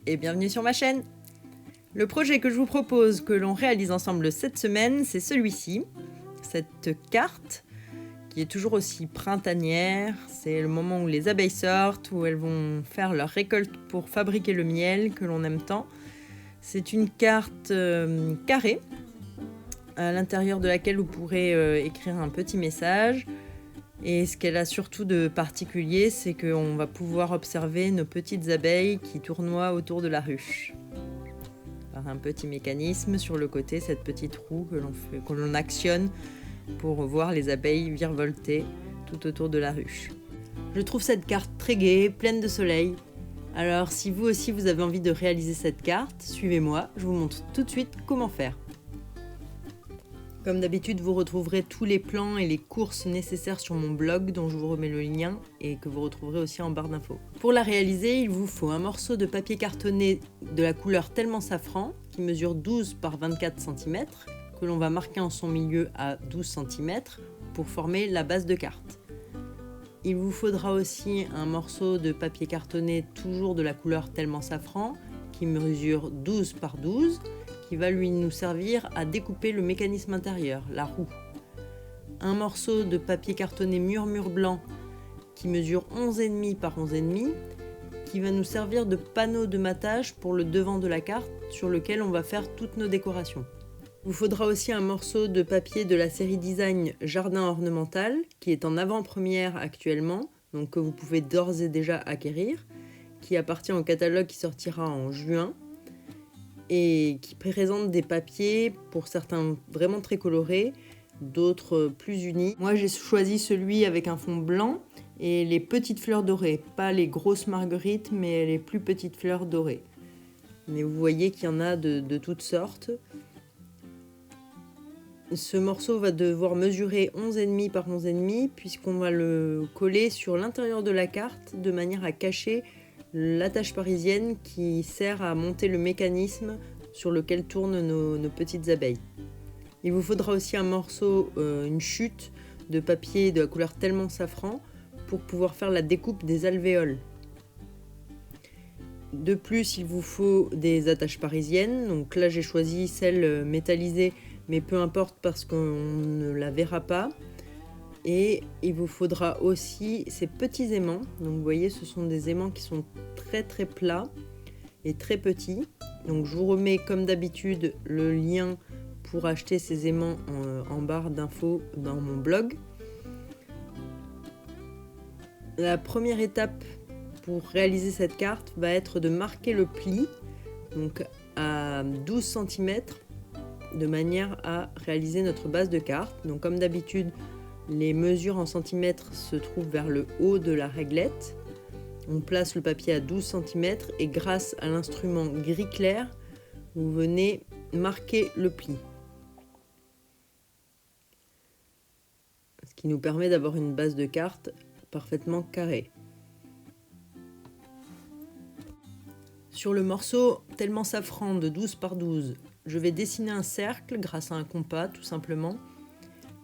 et bienvenue sur ma chaîne. Le projet que je vous propose que l'on réalise ensemble cette semaine, c'est celui-ci. Cette carte qui est toujours aussi printanière, c'est le moment où les abeilles sortent, où elles vont faire leur récolte pour fabriquer le miel que l'on aime tant. C'est une carte carrée, à l'intérieur de laquelle vous pourrez écrire un petit message. Et ce qu'elle a surtout de particulier, c'est qu'on va pouvoir observer nos petites abeilles qui tournoient autour de la ruche. Par un petit mécanisme sur le côté, cette petite roue que l'on actionne pour voir les abeilles virevolter tout autour de la ruche. Je trouve cette carte très gaie, pleine de soleil. Alors si vous aussi vous avez envie de réaliser cette carte, suivez-moi, je vous montre tout de suite comment faire. Comme d'habitude, vous retrouverez tous les plans et les courses nécessaires sur mon blog dont je vous remets le lien et que vous retrouverez aussi en barre d'infos. Pour la réaliser, il vous faut un morceau de papier cartonné de la couleur tellement safran qui mesure 12 par 24 cm que l'on va marquer en son milieu à 12 cm pour former la base de carte. Il vous faudra aussi un morceau de papier cartonné toujours de la couleur tellement safran qui mesure 12 par 12 qui va nous servir à découper le mécanisme intérieur, la roue. Un morceau de papier cartonné murmure blanc qui mesure 11,5 par 11,5 qui va nous servir de panneau de matage pour le devant de la carte sur lequel on va faire toutes nos décorations. Il vous faudra aussi un morceau de papier de la série design Jardin ornemental qui est en avant-première actuellement, donc que vous pouvez d'ores et déjà acquérir, qui appartient au catalogue qui sortira en juin et qui présente des papiers, pour certains vraiment très colorés, d'autres plus unis. Moi j'ai choisi celui avec un fond blanc et les petites fleurs dorées, pas les grosses marguerites mais les plus petites fleurs dorées. Mais vous voyez qu'il y en a de toutes sortes. Ce morceau va devoir mesurer 11,5 par 11,5 puisqu'on va le coller sur l'intérieur de la carte de manière à cacher l'attache parisienne qui sert à monter le mécanisme sur lequel tournent nos petites abeilles. Il vous faudra aussi un morceau, une chute de papier de la couleur tellement safran pour pouvoir faire la découpe des alvéoles. De plus, il vous faut des attaches parisiennes. Donc là, j'ai choisi celle métallisée, mais peu importe parce qu'on ne la verra pas. Et il vous faudra aussi ces petits aimants. Donc vous voyez, ce sont des aimants qui sont très très plats et très petits. Donc je vous remets comme d'habitude le lien pour acheter ces aimants en barre d'infos dans mon blog. La première étape pour réaliser cette carte va être de marquer le pli donc à 12 cm de manière à réaliser notre base de carte. Donc comme d'habitude, les mesures en centimètres se trouvent vers le haut de la réglette. On place le papier à 12 cm et grâce à l'instrument gris clair, vous venez marquer le pli. Ce qui nous permet d'avoir une base de carte parfaitement carrée. Sur le morceau tellement safran de 12 par 12, je vais dessiner un cercle grâce à un compas tout simplement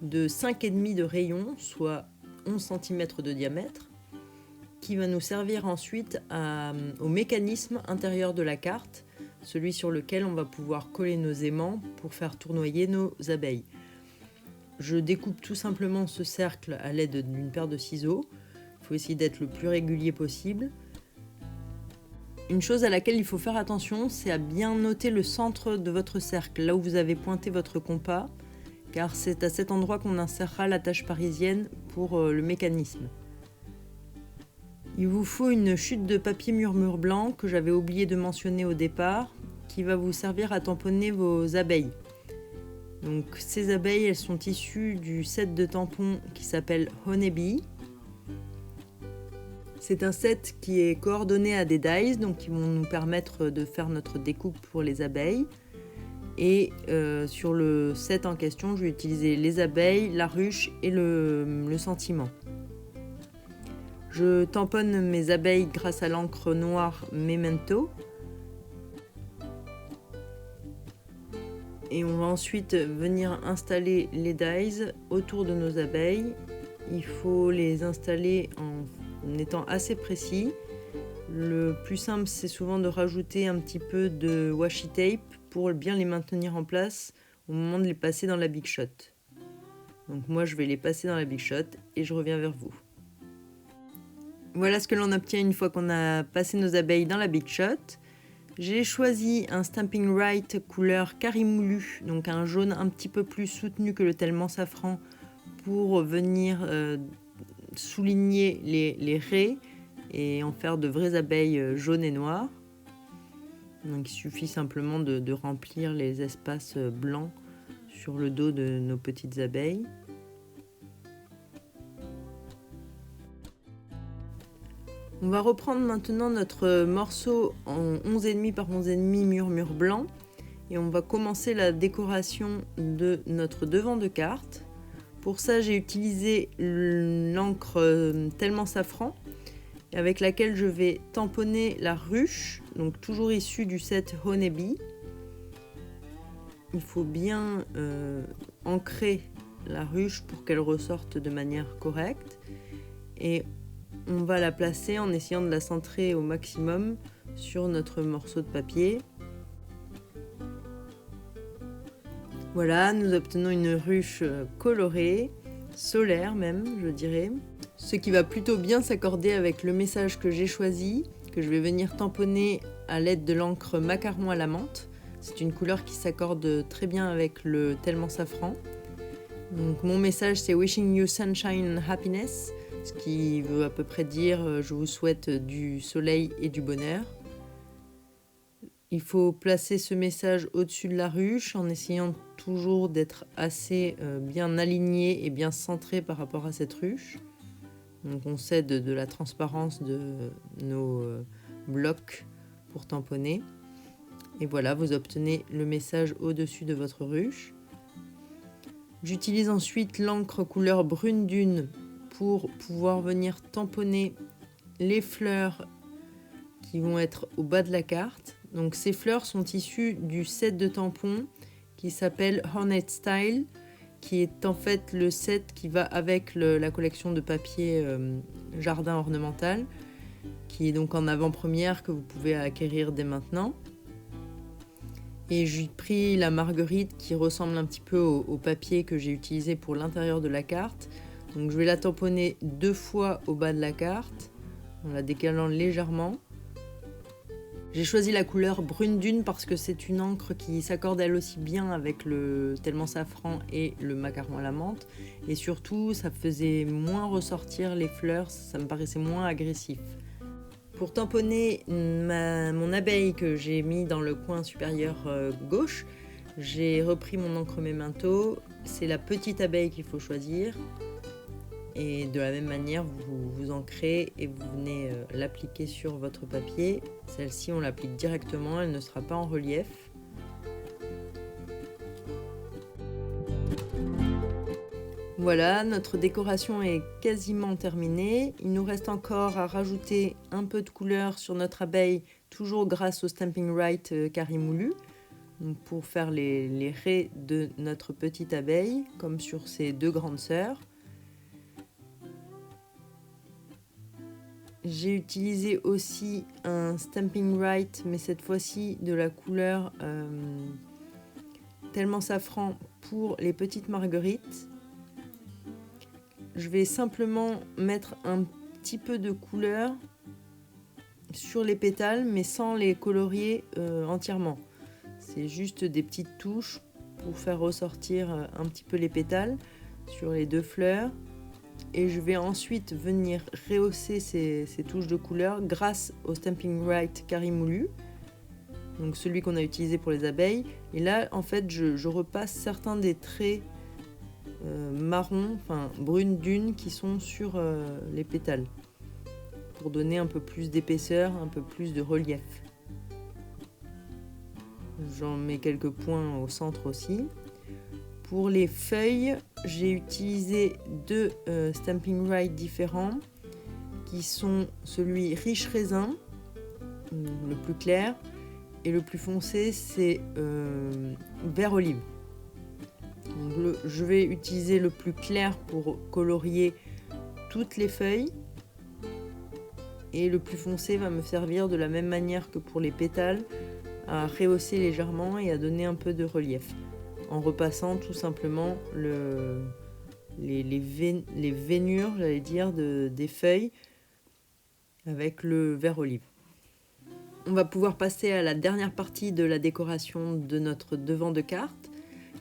de 5,5 de rayon, soit 11 cm de diamètre, qui va nous servir ensuite au mécanisme intérieur de la carte, celui sur lequel on va pouvoir coller nos aimants pour faire tournoyer nos abeilles. Je découpe tout simplement ce cercle à l'aide d'une paire de ciseaux. Il faut essayer d'être le plus régulier possible. Une chose à laquelle il faut faire attention, c'est à bien noter le centre de votre cercle, là où vous avez pointé votre compas, car c'est à cet endroit qu'on insérera l'attache parisienne pour le mécanisme. Il vous faut une chute de papier murmure blanc que j'avais oublié de mentionner au départ, qui va vous servir à tamponner vos abeilles. Donc ces abeilles, elles sont issues du set de tampons qui s'appelle Honeybee. C'est un set qui est coordonné à des dies, donc qui vont nous permettre de faire notre découpe pour les abeilles. Et sur le set en question, je vais utiliser les abeilles, la ruche et le sentiment. Je tamponne mes abeilles grâce à l'encre noire Memento. Et on va ensuite venir installer les dies autour de nos abeilles. Il faut les installer en étant assez précis. Le plus simple, c'est souvent de rajouter un petit peu de washi tape pour bien les maintenir en place au moment de les passer dans la Big Shot. Donc moi, je vais les passer dans la Big Shot et je reviens vers vous. Voilà ce que l'on obtient une fois qu'on a passé nos abeilles dans la Big Shot. J'ai choisi un Stampin' Right couleur Carimoulu, donc un jaune un petit peu plus soutenu que le Tellement Safran pour venir souligner les raies et en faire de vraies abeilles jaunes et noires. Donc il suffit simplement de remplir les espaces blancs sur le dos de nos petites abeilles. On va reprendre maintenant notre morceau en 11,5 par 11,5 murmure blanc et on va commencer la décoration de notre devant de carte. Pour ça, j'ai utilisé l'encre Tellement Safran avec laquelle je vais tamponner la ruche, donc toujours issue du set Honeybee. Il faut bien ancrer la ruche pour qu'elle ressorte de manière correcte et on va la placer en essayant de la centrer au maximum sur notre morceau de papier. Voilà, nous obtenons une ruche colorée, solaire même, je dirais. Ce qui va plutôt bien s'accorder avec le message que j'ai choisi, que je vais venir tamponner à l'aide de l'encre Macaron à la menthe. C'est une couleur qui s'accorde très bien avec le Tellement Safran. Donc, mon message, c'est Wishing you sunshine and happiness, ce qui veut à peu près dire je vous souhaite du soleil et du bonheur. Il faut placer ce message au-dessus de la ruche en essayant toujours d'être assez bien aligné et bien centré par rapport à cette ruche. Donc on cède de la transparence de nos blocs pour tamponner. Et voilà, vous obtenez le message au-dessus de votre ruche. J'utilise ensuite l'encre couleur brune dune pour pouvoir venir tamponner les fleurs qui vont être au bas de la carte. Donc ces fleurs sont issues du set de tampons qui s'appelle Hornet Style, qui est en fait le set qui va avec la collection de papier jardin ornemental, qui est donc en avant-première que vous pouvez acquérir dès maintenant. Et j'ai pris la marguerite qui ressemble un petit peu au papier que j'ai utilisé pour l'intérieur de la carte. Donc je vais la tamponner 2 fois au bas de la carte, en la décalant légèrement. J'ai choisi la couleur brune dune parce que c'est une encre qui s'accorde elle aussi bien avec le Tellement Safran et le Macaron à la menthe. Et surtout, ça faisait moins ressortir les fleurs, ça me paraissait moins agressif. Pour tamponner mon abeille que j'ai mis dans le coin supérieur gauche, j'ai repris mon encre Memento. C'est la petite abeille qu'il faut choisir. Et de la même manière, vous ancrez et vous venez l'appliquer sur votre papier. Celle-ci, on l'applique directement, elle ne sera pas en relief. Voilà, notre décoration est quasiment terminée. Il nous reste encore à rajouter un peu de couleur sur notre abeille, toujours grâce au Stampin' Right Carimoulu, pour faire les raies de notre petite abeille, comme sur ses 2 grandes sœurs. J'ai utilisé aussi un Stampin' Right, mais cette fois-ci de la couleur Tellement Safran pour les petites marguerites. Je vais simplement mettre un petit peu de couleur sur les pétales, mais sans les colorier entièrement. C'est juste des petites touches pour faire ressortir un petit peu les pétales sur les 2 fleurs. Et je vais ensuite venir rehausser ces touches de couleur grâce au Stampin' Right Carimoulu, donc celui qu'on a utilisé pour les abeilles. Et là, en fait, je repasse certains des traits marron, enfin brune dune, qui sont sur les pétales, pour donner un peu plus d'épaisseur, un peu plus de relief. J'en mets quelques points au centre aussi. Pour les feuilles, j'ai utilisé 2 Stampin' Right différents, qui sont celui riche raisin, le plus clair, et le plus foncé, c'est vert olive. Donc je vais utiliser le plus clair pour colorier toutes les feuilles, et le plus foncé va me servir de la même manière que pour les pétales à rehausser légèrement et à donner un peu de relief en repassant tout simplement les veinures, j'allais dire, des feuilles avec le vert olive. On va pouvoir passer à la dernière partie de la décoration de notre devant de carte.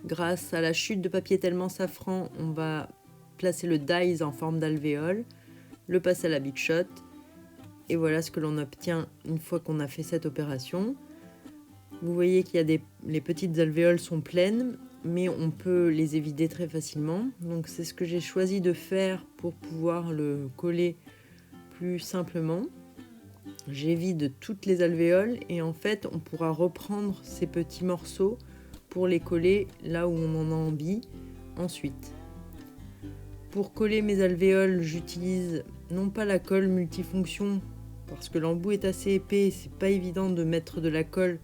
Grâce à la chute de papier tellement safran, on va placer le dies en forme d'alvéole, le passer à la Big Shot, et voilà ce que l'on obtient une fois qu'on a fait cette opération. Vous voyez qu'il y a les petites alvéoles sont pleines, mais on peut les évider très facilement. Donc c'est ce que j'ai choisi de faire pour pouvoir le coller plus simplement. J'évite toutes les alvéoles et en fait on pourra reprendre ces petits morceaux pour les coller là où on en a envie ensuite. Pour coller mes alvéoles, j'utilise non pas la colle multifonction parce que l'embout est assez épais, c'est pas évident de mettre de la colle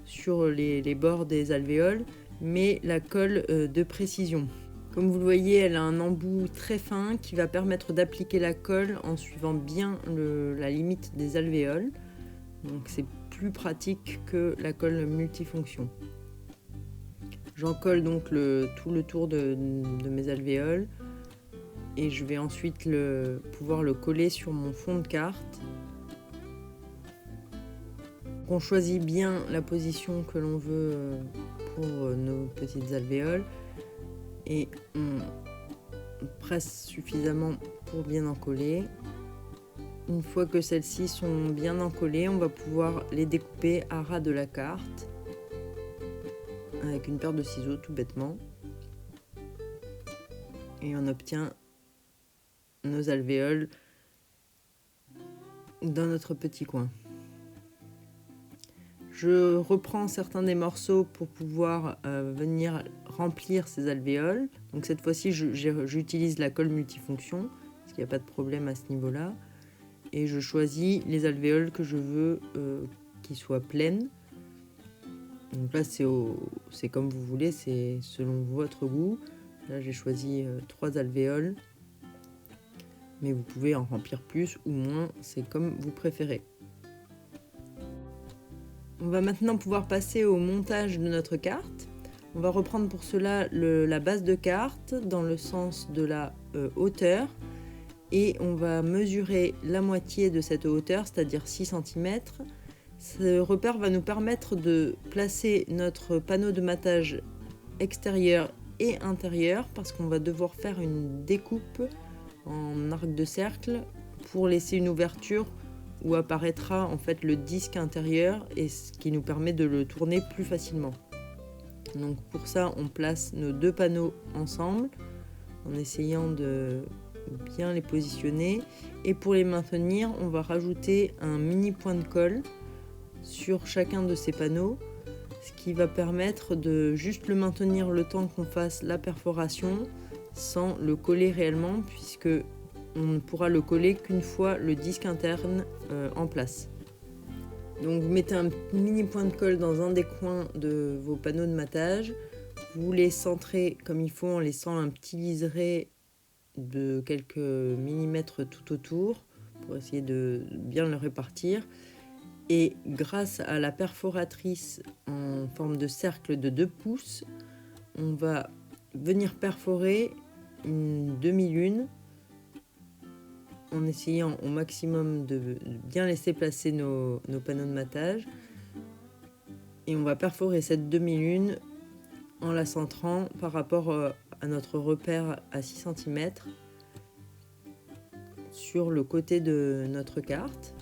sur les bords des alvéoles, mais la colle de précision. Comme vous le voyez, elle a un embout très fin qui va permettre d'appliquer la colle en suivant bien la limite des alvéoles. Donc c'est plus pratique que la colle multifonction. J'en colle donc tout le tour de mes alvéoles et je vais ensuite pouvoir le coller sur mon fond de carte. On choisit bien la position que l'on veut pour nos petites alvéoles et on presse suffisamment pour bien encoller. Une fois que celles-ci sont bien encollées, on va pouvoir les découper à ras de la carte avec une paire de ciseaux tout bêtement et on obtient nos alvéoles dans notre petit coin. Je reprends certains des morceaux pour pouvoir venir remplir ces alvéoles. Donc cette fois-ci, j'utilise la colle multifonction, parce qu'il n'y a pas de problème à ce niveau-là. Et je choisis les alvéoles que je veux qui soient pleines. Donc là, c'est comme vous voulez, c'est selon votre goût. Là, j'ai choisi 3 alvéoles. Mais vous pouvez en remplir plus ou moins, c'est comme vous préférez. On va maintenant pouvoir passer au montage de notre carte. On va reprendre pour cela la base de carte dans le sens de la hauteur et on va mesurer la moitié de cette hauteur, c'est-à-dire 6 cm. Ce repère va nous permettre de placer notre panneau de matage extérieur et intérieur parce qu'on va devoir faire une découpe en arc de cercle pour laisser une ouverture où apparaîtra en fait le disque intérieur et ce qui nous permet de le tourner plus facilement. Donc pour ça, on place nos 2 panneaux ensemble en essayant de bien les positionner et pour les maintenir, on va rajouter un mini point de colle sur chacun de ces panneaux, ce qui va permettre de juste le maintenir le temps qu'on fasse la perforation sans le coller réellement puisque on ne pourra le coller qu'une fois le disque interne en place. Donc vous mettez un mini point de colle dans un des coins de vos panneaux de matage, vous les centrez comme il faut en laissant un petit liseré de quelques millimètres tout autour pour essayer de bien le répartir et grâce à la perforatrice en forme de cercle de 2 pouces, on va venir perforer une demi-lune en essayant au maximum de bien laisser placer nos panneaux de matage et on va perforer cette demi-lune en la centrant par rapport à notre repère à 6 cm sur le côté de notre carte.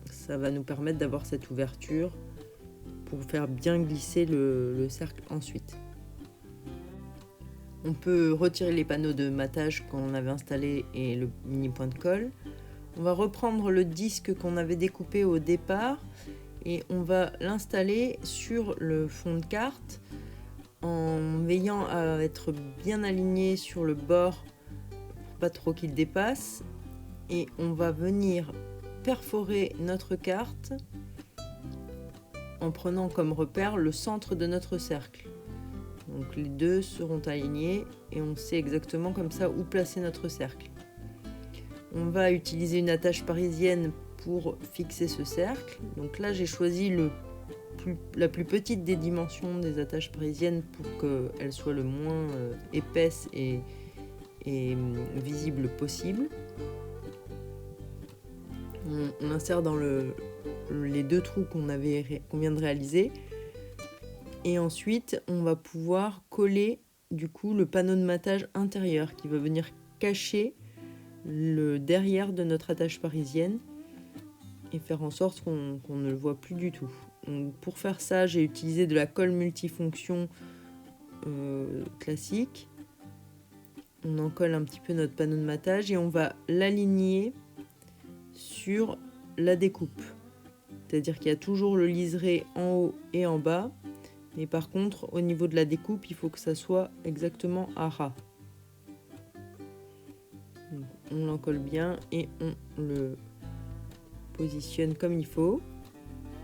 Ça va nous permettre d'avoir cette ouverture pour faire bien glisser le cercle ensuite. On peut retirer les panneaux de matage qu'on avait installés et le mini point de colle. On va reprendre le disque qu'on avait découpé au départ et on va l'installer sur le fond de carte en veillant à être bien aligné sur le bord pour pas trop qu'il dépasse. Et on va venir perforer notre carte en prenant comme repère le centre de notre cercle. Donc les deux seront alignés et on sait exactement comme ça où placer notre cercle. On va utiliser une attache parisienne pour fixer ce cercle. Donc là j'ai choisi la plus petite des dimensions des attaches parisiennes pour qu'elle soit le moins épaisse et visible possible. On insère dans les 2 trous qu'on vient de réaliser. Et ensuite, on va pouvoir coller du coup le panneau de matage intérieur qui va venir cacher le derrière de notre attache parisienne et faire en sorte qu'on ne le voit plus du tout. Donc, pour faire ça, j'ai utilisé de la colle multifonction classique. On en colle un petit peu notre panneau de matage et on va l'aligner sur la découpe. C'est-à-dire qu'il y a toujours le liseré en haut et en bas. Mais par contre, au niveau de la découpe, il faut que ça soit exactement à ras. Donc, on l'encolle bien et on le positionne comme il faut.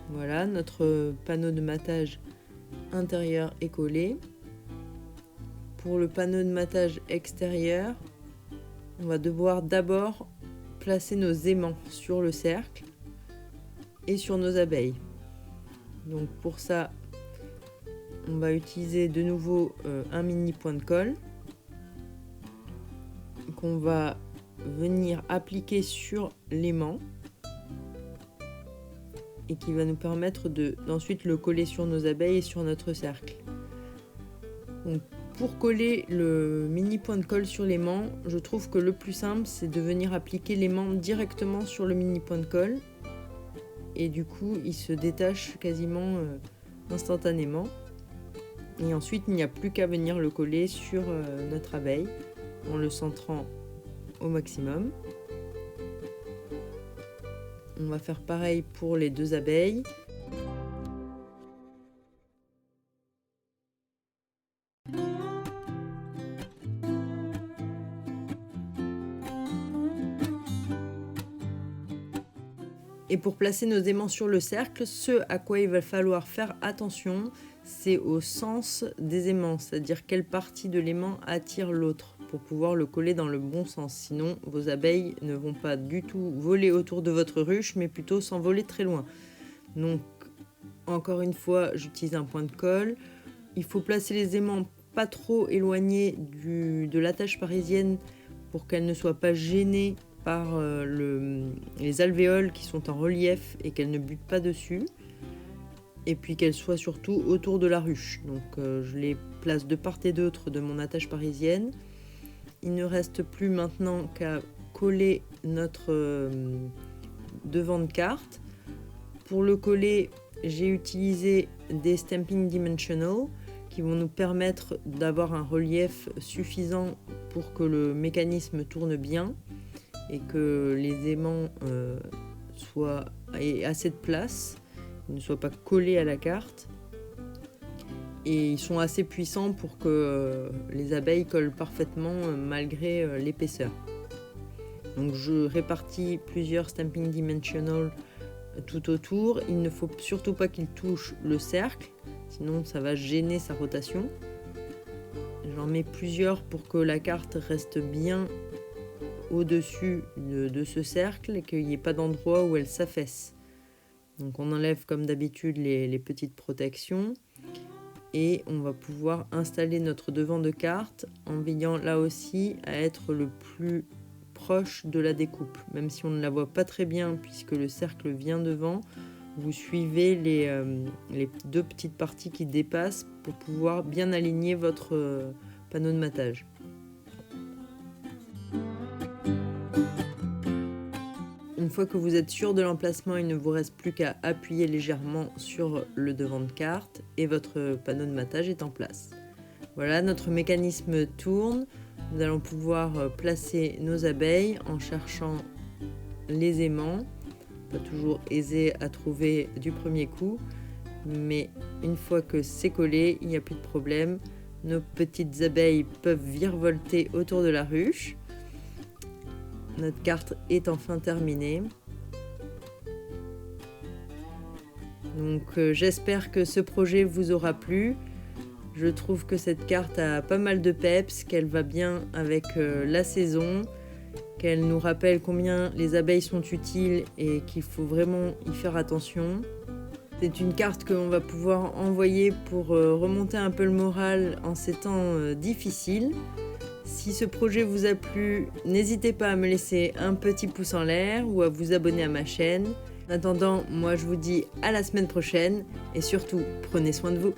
Voilà, notre panneau de matage intérieur est collé. Pour le panneau de matage extérieur, on va devoir d'abord placer nos aimants sur le cercle et sur nos abeilles. Donc pour ça, on va utiliser de nouveau un mini point de colle qu'on va venir appliquer sur l'aimant et qui va nous permettre d'ensuite le coller sur nos abeilles et sur notre cercle. Donc, pour coller le mini point de colle sur l'aimant, je trouve que le plus simple c'est de venir appliquer l'aimant directement sur le mini point de colle et du coup il se détache quasiment instantanément. Et ensuite, il n'y a plus qu'à venir le coller sur notre abeille en le centrant au maximum. On va faire pareil pour les 2 abeilles. Et pour placer nos aimants sur le cercle, ce à quoi il va falloir faire attention, c'est au sens des aimants, c'est-à-dire quelle partie de l'aimant attire l'autre pour pouvoir le coller dans le bon sens. Sinon, vos abeilles ne vont pas du tout voler autour de votre ruche, mais plutôt s'envoler très loin. Donc, encore une fois, j'utilise un point de colle. Il faut placer les aimants pas trop éloignés de l'attache parisienne pour qu'elle ne soit pas gênée par les alvéoles qui sont en relief et qu'elle ne bute pas dessus. Et puis qu'elle soit surtout autour de la ruche. Donc je les place de part et d'autre de mon attache parisienne. Il ne reste plus maintenant qu'à coller notre devant de carte. Pour le coller, j'ai utilisé des Stamping Dimensional qui vont nous permettre d'avoir un relief suffisant pour que le mécanisme tourne bien et que les aimants aient assez de place, ne soient pas collés à la carte. Et ils sont assez puissants pour que les abeilles collent parfaitement malgré l'épaisseur. Donc je répartis plusieurs Stamping Dimensional tout autour. Il ne faut surtout pas qu'ils touchent le cercle, sinon ça va gêner sa rotation. J'en mets plusieurs pour que la carte reste bien au-dessus de ce cercle et qu'il n'y ait pas d'endroit où elle s'affaisse. Donc on enlève comme d'habitude les petites protections et on va pouvoir installer notre devant de carte en veillant là aussi à être le plus proche de la découpe. Même si on ne la voit pas très bien puisque le cercle vient devant, vous suivez les 2 petites parties qui dépassent pour pouvoir bien aligner votre panneau de matage. Une fois que vous êtes sûr de l'emplacement, il ne vous reste plus qu'à appuyer légèrement sur le devant de carte et votre panneau de matage est en place. Voilà, notre mécanisme tourne. Nous allons pouvoir placer nos abeilles en cherchant les aimants. Pas toujours aisé à trouver du premier coup, mais une fois que c'est collé, il n'y a plus de problème. Nos petites abeilles peuvent virevolter autour de la ruche. Notre carte est enfin terminée. Donc j'espère que ce projet vous aura plu. Je trouve que cette carte a pas mal de peps, qu'elle va bien avec la saison, qu'elle nous rappelle combien les abeilles sont utiles et qu'il faut vraiment y faire attention. C'est une carte que l'on va pouvoir envoyer pour remonter un peu le moral en ces temps difficiles. Si ce projet vous a plu, n'hésitez pas à me laisser un petit pouce en l'air ou à vous abonner à ma chaîne. En attendant, moi je vous dis à la semaine prochaine et surtout, prenez soin de vous.